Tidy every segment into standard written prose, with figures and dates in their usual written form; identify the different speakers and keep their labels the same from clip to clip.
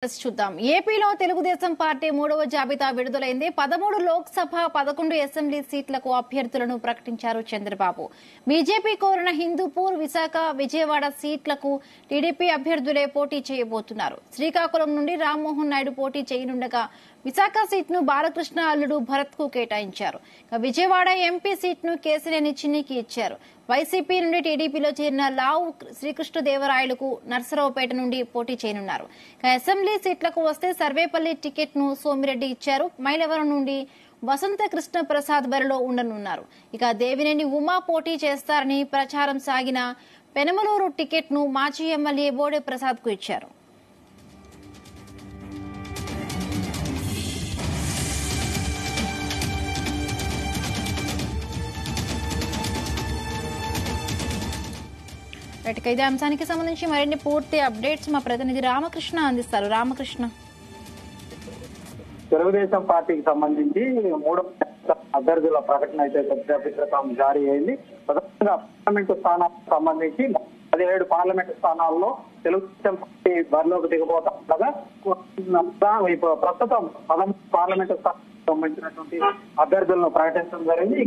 Speaker 1: చూద్దాం. ఏపీలో తెలుగుదేశం పార్టీ మూడవ జాబితా విడుదలైంది. 13 లోక్సభ 11 అసెంబ్లీ సీట్లకు అభ్యర్థులను ప్రకటించారు చంద్రబాబు. బీజేపీ కోరిన హిందూపూర్, విశాఖ, విజయవాడ సీట్లకు టీడీపీ అభ్యర్థులే పోటీ చేయబోతున్నారు. శ్రీకాకుళం నుండి రామ్మోహన్ నాయుడు పోటీ చేయనుండగా విశాఖ సీట్ను బాలకృష్ణ అల్లుడు భరత్ కు కేటాయించారు. విజయవాడ ఎంపీ సీట్ను కేసినేని చిన్నికి ఇచ్చారు. వైసీపీ నుండి టీడీపీలో చేరిన లావు శ్రీకృష్ణదేవరాయలకు నర్సరావుపేట నుండి పోటీ చేయనున్నారు. అసెంబ్లీ సీట్లకు వస్తే సర్వేపల్లి టికెట్ ను సోమిరెడ్డి ఇచ్చారు. మైలవరం నుండి వసంత కృష్ణ ప్రసాద్ బరిలో ఉండనున్నారు. దేవినేని ఉమా పోటీ చేస్తారని ప్రచారం సాగిన పెనమలూరు టికెట్ ను మాజీ ఎమ్మెల్యే బోడే ప్రసాద్ కు ఇచ్చారు. ఇదే అంశానికి సంబంధించి మరిన్ని పూర్తి అప్డేట్స్ మా ప్రతినిధి రామకృష్ణ అందిస్తారు. రామకృష్ణ,
Speaker 2: తెలుగుదేశం పార్టీకి సంబంధించి 3 అభ్యర్థుల ప్రకటన అయితే కొద్దిసేపటి క్రితం జారీ అయింది. ప్రధానంగా పార్లమెంటు స్థానాలకు సంబంధించి 17 పార్లమెంటు స్థానాల్లో తెలుగుదేశం పార్టీ బరిలోకి దిగబోతుండగా ప్రస్తుతం 13 పార్లమెంటు స్థానాలకు సంబంధించినటువంటి అభ్యర్థులను ప్రకటించడం జరిగింది.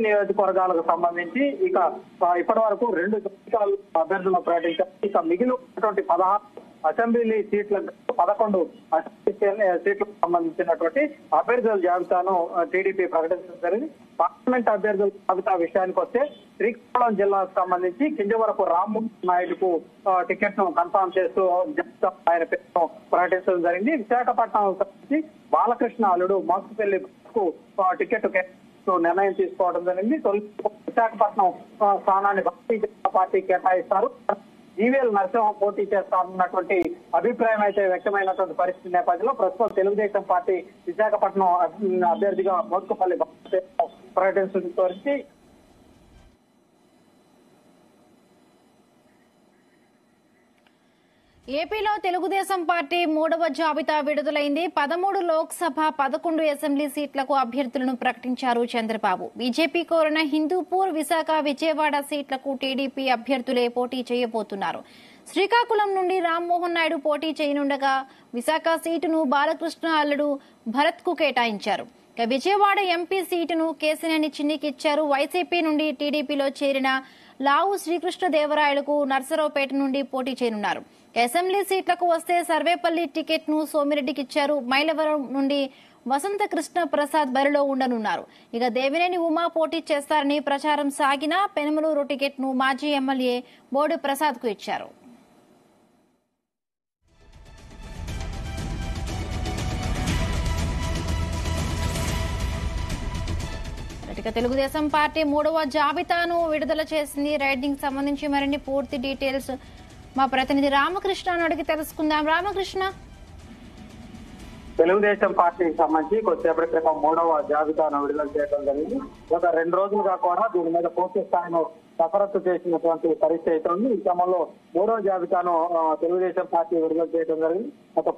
Speaker 2: నియోజకవర్గాలకు సంబంధించి ఇప్పటి వరకు 2 జాబితాలు అభ్యర్థులను ప్రకటించారు. మిగిలినటువంటి 16 అసెంబ్లీ సీట్లకు 11 అసెంబ్లీ సీట్లకు సంబంధించినటువంటి అభ్యర్థుల జాబితాను టీడీపీ ప్రకటించడం జరిగింది. పార్లమెంట్ అభ్యర్థుల జాబితా విషయానికి వస్తే శ్రీకాకుళం జిల్లాకు సంబంధించి కింజవరపు రామ్మోహన్ నాయుడుకు టికెట్ ను కన్ఫర్మ్ చేస్తూ ఆయన పేరును ప్రకటించడం జరిగింది. విశాఖపట్నం సంబంధించి బాలకృష్ణ అల్లుడు మోసుపల్లి కు టికెట్ నిర్ణయం తీసుకోవడం జరిగింది. విశాఖపట్నం స్థానాన్ని భారతీయ జనతా పార్టీ కేటాయిస్తారు. జీవీఎల్ నరసింహం పోటీ చేస్తారన్నటువంటి అభిప్రాయం అయితే వ్యక్తమైనటువంటి పరిస్థితి నేపథ్యంలో ప్రస్తుతం తెలుగుదేశం పార్టీ విశాఖపట్నం అభ్యర్థిగా మోత్కుపల్లి ప్రకటించడంతో
Speaker 1: ఏపీలో తెలుగుదేశం పార్టీ మూడవ జాబితా విడుదలైంది. 13 లోక్సభ 11 అసెంబ్లీ సీట్లకు అభ్యర్థులను ప్రకటించారు చంద్రబాబు. బీజేపీ కోరిన హిందూపూర్, విశాఖ, విజయవాడ సీట్లకు టీడీపీ అభ్యర్థులే పోటీ చేయబోతున్నారు. శ్రీకాకుళం నుండి రామ్మోహన్ నాయుడు పోటీ చేయనుండగా విశాఖ సీటును బాలకృష్ణ అల్లుడు భరత్ కు కేటాయించారు. విజయవాడ ఎంపీ సీటును కేసినేని చిన్నికి ఇచ్చారు. వైసీపీ నుండి టీడీపీలో చేరిన లావు శ్రీకృష్ణదేవరాయలకు నర్సరావుపేట నుండి పోటీ చేయనున్నారు. అసెంబ్లీ సీట్లకు వస్తే సర్వేపల్లి టికెట్ ను సోమిరెడ్డికి ఇచ్చారు. మైలవరం నుండి వసంత కృష్ణ ప్రసాద్ బరిలో ఉండనున్నారు. దేవినేని ఉమా పోటీ చేస్తారని ప్రచారం సాగిన పెనమలూరు టికెట్ ను మాజీ ఎమ్మెల్యే బోడే ప్రసాద్ కు ఇచ్చారు. తెలుగుదేశం పార్టీ మూడవ జాబితాను విడుదల చేసింది. రైడింగ్ సంబంధించి మరిన్ని పూర్తి డీటెయిల్స్ మా ప్రతినిధి రామకృష్ణను అడిగి తెలుసుకుందాం. రామకృష్ణ,
Speaker 2: తెలుగుదేశం పార్టీకి సంబంధించి కొద్దిసేపటి క్రితం 3వ జాబితాను విడుదల చేయడం జరిగింది. గత 2 రోజులుగా కూడా దీని మీద పూర్తి స్థాయిలో కసరత్తు చేసినటువంటి పరిస్థితి అయితే ఉంది. ఈ క్రమంలో 3వ జాబితాను తెలుగుదేశం పార్టీ విడుదల చేయడం జరిగింది.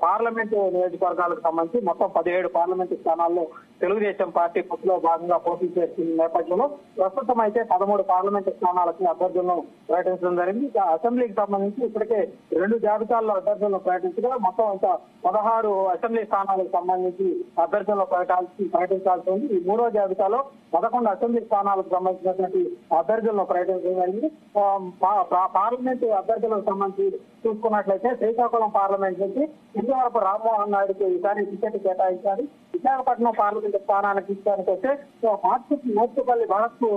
Speaker 2: పార్లమెంటు నియోజకవర్గాలకు సంబంధించి మొత్తం 17 పార్లమెంటు స్థానాల్లో తెలుగుదేశం పార్టీ పొత్తులో భాగంగా పోటీ చేస్తున్న నేపథ్యంలో ప్రస్తుతం అయితే 13 పార్లమెంటు స్థానాలకు అభ్యర్థులను ప్రకటించడం జరిగింది. అసెంబ్లీకి సంబంధించి ఇప్పటికే 2 జాబితాల్లో అభ్యర్థులను ప్రకటించగా మొత్తం 16 అసెంబ్లీ స్థానాలకు సంబంధించి అభ్యర్థులను ప్రకటించాల్సి ఉంది. ఈ 3వ జాబితాలో 11 అసెంబ్లీ స్థానాలకు సంబంధించినటువంటి అభ్యర్థులను ప్రకటించడం జరిగింది. పార్లమెంటు అభ్యర్థులకు సంబంధించి చూసుకున్నట్లయితే శ్రీకాకుళం పార్లమెంట్ నుంచి కింజవరపు రామ్మోహన్ నాయుడుకు ఈసారి టికెట్ కేటాయించారు. విశాఖపట్నం పార్లమెంటు స్థానానికి ఇచ్చానికి వస్తే మోత్కుపల్లి భరత్ కు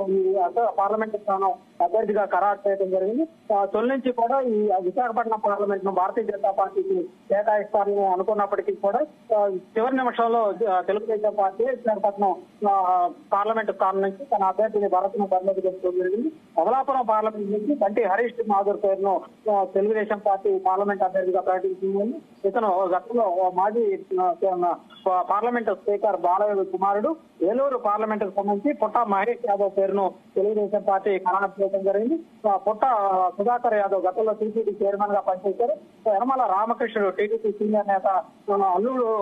Speaker 2: పార్లమెంటు స్థానం అభ్యర్థిగా ఖరారు చేయడం జరిగింది. తొలి నుంచి కూడా ఈ విశాఖపట్నం పార్లమెంట్ ను భారతీయ జనతా పార్టీకి కేటాయిస్తారని అనుకున్నప్పటికీ కూడా చివరి నిమిషంలో తెలుగుదేశం పార్టీ విశాఖపట్నం పార్లమెంటు స్థానం నుంచి తన అభ్యర్థిని భరత్ ను బరిలోకి తెచ్చుకోవడం జరిగింది. అమలాపురం పార్లమెంట్ నుంచి బంటి హరీష్ మాధుర్ పేరును తెలుగుదేశం పార్టీ పార్లమెంట్ అభ్యర్థిగా ప్రకటించింది. ఇతను గతంలో మాజీ పార్లమెంటు స్పీకర్ బాలయ్య కుమారుడు. ఏలూరు పార్లమెంటుకు సంబంధించి పుట్ట మహేష్ యాదవ్ పేరును తెలుగుదేశం పార్టీ ఖరారు చేయడం జరిగింది. పుట్ట సుధాకర్ యాదవ్ గతంలో టీటీడీ చైర్మన్ గా పనిచేశారు. యనమల రామకృష్ణుడు టీడీపీ సీనియర్ నేత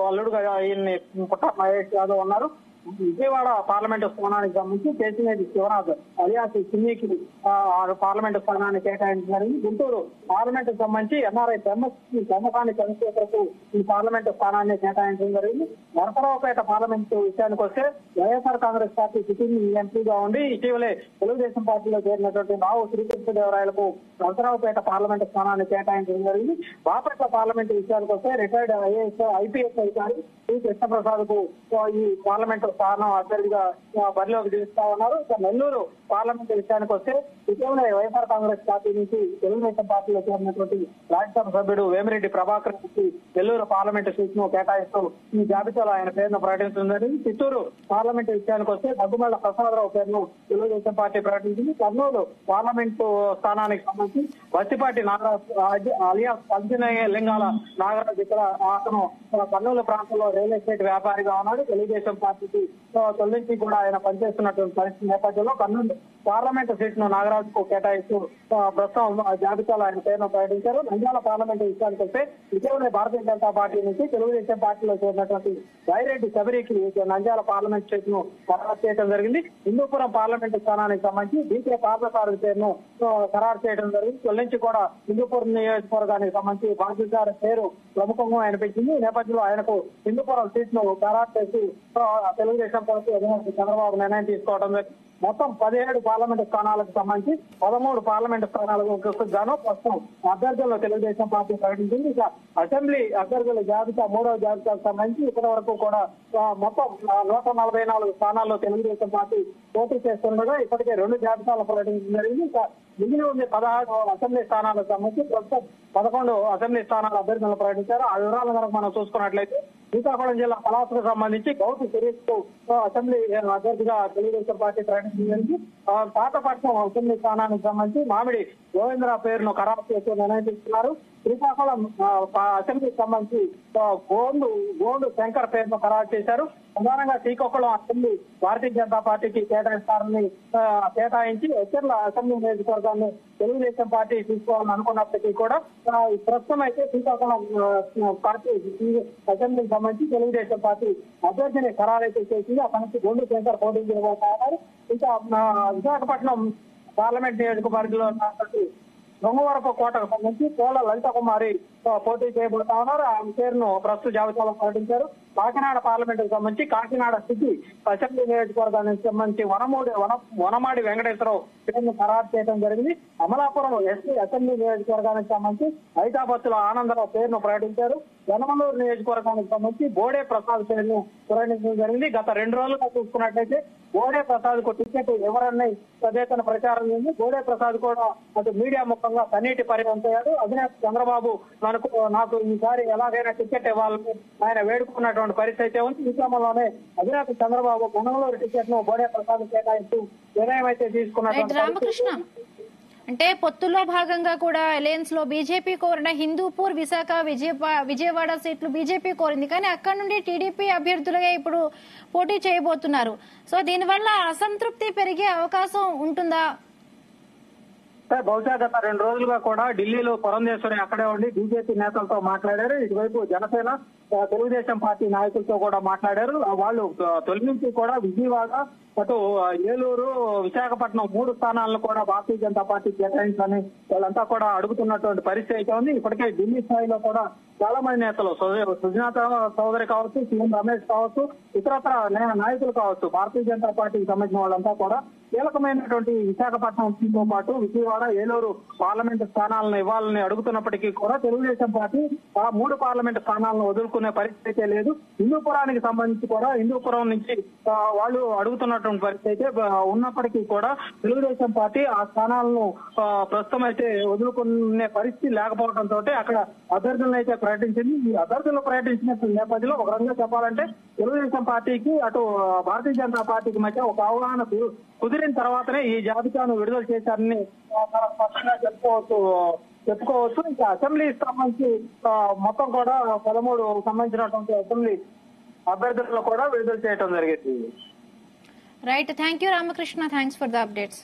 Speaker 2: అల్లుడుగా ఈయన్ని పుట్ట మహేష్ యాదవ్ ఉన్నారు. విజయవాడ పార్లమెంటు స్థానానికి సంబంధించి కేసినేని శివనాథ్ అలియాస్ సిన్నికి పార్లమెంటు స్థానాన్ని కేటాయించారు. గుంటూరు పార్లమెంటు సంబంధించి ఎన్ఆర్ఐ పెమ్మసాని చంద్రశేఖర్కు ఈ పార్లమెంటు స్థానాన్ని కేటాయించడం జరిగింది. నరసరావుపేట పార్లమెంటు విషయానికి వస్తే వైఎస్ఆర్ కాంగ్రెస్ పార్టీ సిట్టింగ్ ఎంపీగా ఉండి ఇటీవలే తెలుగుదేశం పార్టీలో చేరినటువంటి రావు శ్రీకృష్ణదేవరాయలకు నరసరావుపేట పార్లమెంటు స్థానాన్ని కేటాయించడం జరిగింది. బాపట్ల పార్లమెంటు విషయానికి వస్తే రిటైర్డ్ ఐపీఎస్ అధికారి శ్రీ కృష్ణప్రసాద్ కు ఈ పార్లమెంటు స్థానం అభ్యర్థిగా బరిలోకి దిగుతా ఉన్నారు. ఇక నెల్లూరు పార్లమెంటు విషయానికి వస్తే ఇటీవలే వైఎస్ఆర్ కాంగ్రెస్ పార్టీ నుంచి తెలుగుదేశం పార్టీలో చేరినటువంటి రాజ్యసభ సభ్యుడు వేమిరెడ్డి ప్రభాకర్ రెడ్డికి నెల్లూరు పార్లమెంటు సీట్ ను కేటాయిస్తూ ఈ జాబితాలో ఆయన పేరును ప్రకటించడం జరిగింది. చిత్తూరు పార్లమెంటు విషయానికి వస్తే దగ్గుమల్ల ప్రసాదరావు పేరును తెలుగుదేశం పార్టీ ప్రకటించింది. కర్నూలు పార్లమెంటు స్థానానికి సంబంధించి వత్తిపాటి నాగరాజు అలియాస్ పంచలింగాల నాగరాజు ఇక్కడ అతను కర్నూలు ప్రాంతంలో రియల్ ఎస్టేట్ వ్యాపారిగా ఉన్నాడు. తెలుగుదేశం పార్టీకి తొలి నుంచి కూడా ఆయన పనిచేస్తున్నటువంటి పరిస్థితి నేపథ్యంలో కర్నూలు పార్లమెంటు సీట్ను నాగరాజుకు కేటాయిస్తూ ప్రస్తుతం జాబితాలో ఆయన పేరును ప్రకటించారు. నంద్యాల పార్లమెంటు విషయానికి వస్తే ఇటీవలే భారతీయ జనతా పార్టీ నుంచి తెలుగుదేశం పార్టీలో చేరినటువంటి వైరెడ్డి శబరికి నంద్యాల పార్లమెంట్ సీట్ను ఖరారు చేయడం జరిగింది. హిందూపురం పార్లమెంటు స్థానానికి సంబంధించి డీకే పార్థసారథి పేరును ఖరారు చేయడం జరిగింది. తొలి నుంచి కూడా హిందూపురం నియోజకవర్గానికి సంబంధించి బాధ్యత పేరు ప్రముఖంగా అనిపించింది. ఈ నేపథ్యంలో ఆయనకు హిందూపురం సీట్ను ఖరారు చేసి తెలుగుదేశం పార్టీ అధినేత చంద్రబాబు నిర్ణయం తీసుకోవడం జరిగింది. మొత్తం 17 పార్లమెంటు స్థానాలకు సంబంధించి 13 పార్లమెంటు స్థానాలకు గాను ప్రస్తుతం అభ్యర్థులను తెలుగుదేశం పార్టీ ప్రకటించింది. ఇక అసెంబ్లీ అభ్యర్థుల జాబితా 3వ జాబితాకు సంబంధించి ఇప్పటి వరకు కూడా మొత్తం 144 స్థానాల్లో తెలుగుదేశం పార్టీ పోటీ చేస్తుండగా ఇప్పటికే 2 జాబితాలు ప్రకటించడం జరిగింది. ఇక మిగిలి ఉంది 16 అసెంబ్లీ స్థానాలకు సంబంధించి ప్రస్తుతం 11 అసెంబ్లీ స్థానాల అభ్యర్థులను ప్రకటించారు. ఆ వివరాల కనుక మనం చూసుకున్నట్లయితే శ్రీకాకుళం జిల్లా పలాసకు సంబంధించి గౌతు సిరీస్ కు అసెంబ్లీ అభ్యర్థిగా తెలుగుదేశం పార్టీ ప్రకటించింది. పాతపట్నం అసెంబ్లీ స్థానానికి సంబంధించి మామిడి గోవిందరా పేరును ఖరారు చేస్తూ నిర్ణయం తీసుకున్నారు. శ్రీకాకుళం అసెంబ్లీకి సంబంధించి గోండు శంకర్ పేరును ఖరారు చేశారు. ప్రధానంగా శ్రీకాకుళం అసెంబ్లీ భారతీయ జనతా పార్టీకి కేటాయిస్తారని కేటాయించి ఎచ్చర్ల అసెంబ్లీ నియోజకవర్గాన్ని తెలుగుదేశం పార్టీ తీసుకోవాలని అనుకున్నప్పటికీ కూడా ప్రస్తుతం అయితే శ్రీకాకుళం పార్టీ అసెంబ్లీకి సంబంధించి తెలుగుదేశం పార్టీ అభ్యర్థిని ఖరారైతే చేసింది. అక్కడి నుంచి గోండు శంకర్ పోటీ చేయబోతున్నారు. ఇంకా విశాఖపట్నం పార్లమెంట్ నియోజకవర్గంలో ఉన్నటువంటి దొంగవరపు కోటకు సంబంధించి కోల లలిత కుమారి పోటీ చేయబోతా ఉన్నారు. ఆమె పేరును ప్రస్తుత జాబితాలో ప్రకటించారు. కాకినాడ పార్లమెంటుకు సంబంధించి కాకినాడ సిటీ అసెంబ్లీ నియోజకవర్గానికి సంబంధించి వనమాడి వెంకటేశ్వరరావు పేరును ఖరారు చేయడం జరిగింది. అమలాపురం ఎస్సీ అసెంబ్లీ నియోజకవర్గానికి సంబంధించి హైదరాబాద్లో ఆనందరావు పేరును ప్రకటించారు. యనమలూరు నియోజకవర్గానికి సంబంధించి బోడే ప్రసాద్ పేరును ప్రకటించడం జరిగింది. గత 2 రోజులుగా చూసుకున్నట్లయితే బోడే ప్రసాద్ కు టికెట్ ఎవరన్నా సదేతన ప్రచారం ఉంది. బోడే ప్రసాద్ కూడా అటు మీడియా ముఖంగా కన్నీటి పరివంతయ్యాడు. అధినేత చంద్రబాబు నాకు ఈసారి ఎలాగైనా టికెట్ ఇవ్వాలని ఆయన వేడుకున్నటువంటి పరిస్థితి అయితే ఉంది. ఈ క్రమంలోనే అధినేత చంద్రబాబు మంగళూరు టికెట్ ను బోడే ప్రసాద్ కేటాయిస్తూ నిర్ణయం అయితే తీసుకున్నటువంటి
Speaker 1: రామకృష్ణ అంటే పొత్తులో భాగంగా కూడా అలయన్స్ లో బీజేపీ కోరిన హిందూపూర్, విశాఖ, విజయవాడ సీట్లు బీజేపీ కోరింది. కానీ అక్కడ నుండి టీడీపీ అభ్యర్థులుగా ఇప్పుడు పోటీ చేయబోతున్నారు. సో దీనివల్ల అసంతృప్తి పెరిగే అవకాశం ఉంటుందా?
Speaker 2: బహుశా గత 2 రోజులుగా కూడా ఢిల్లీలో పురంధేశ్వరి అక్కడే ఉండి బీజేపీ నేతలతో మాట్లాడారు. ఇటువైపు జనసేన తెలుగుదేశం పార్టీ నాయకులతో కూడా మాట్లాడారు. వాళ్ళు తొలి నుంచి కూడా విజయవాడ, అటు ఏలూరు, విశాఖపట్నం 3 స్థానాలను కూడా భారతీయ జనతా పార్టీ కేటాయించాలని వాళ్ళంతా కూడా అడుగుతున్నటువంటి పరిస్థితి అయితే ఉంది. ఇప్పటికే ఢిల్లీ స్థాయిలో కూడా చాలా మంది నేతలు, సుజనాత చౌదరి కావచ్చు, సీఎం రమేష్ కావచ్చు, ఇతరత్ర నాయకులు కావచ్చు, భారతీయ జనతా పార్టీకి సంబంధించిన వాళ్ళంతా కూడా కీలకమైనటువంటి విశాఖపట్నంతో పాటు విజయవాడ, ఏలూరు పార్లమెంటు స్థానాలను ఇవ్వాలని అడుగుతున్నప్పటికీ కూడా తెలుగుదేశం పార్టీ ఆ 3 పార్లమెంటు స్థానాలను వదులుకునే పరిస్థితి లేదు. హిందూపురానికి సంబంధించి కూడా హిందూపురం నుంచి వాళ్ళు అడుగుతున్నటువంటి పరిస్థితి అయితే ఉన్నప్పటికీ కూడా తెలుగుదేశం పార్టీ ఆ స్థానాలను ప్రస్తుతం అయితే వదులుకునే పరిస్థితి లేకపోవడంతో అక్కడ అభ్యర్థులను అయితే ప్రకటించింది. ఈ అభ్యర్థులు ప్రకటించిన నేపథ్యంలో ఒక రకంగా చెప్పాలంటే తెలుగుదేశం పార్టీకి అటు భారతీయ జనతా పార్టీకి మధ్య ఒక అవగాహన కుదిరిన తర్వాతనే ఈ జాబితాను విడుదల చేశారని స్పష్టంగా చెప్పుకోవచ్చు. ఇంకా అసెంబ్లీ సంబంధించి మొత్తం కూడా 13 సంబంధించినటువంటి అసెంబ్లీ అభ్యర్థులను కూడా విడుదల చేయడం జరిగింది.
Speaker 1: Right, thank you Ramakrishna, thanks for the updates.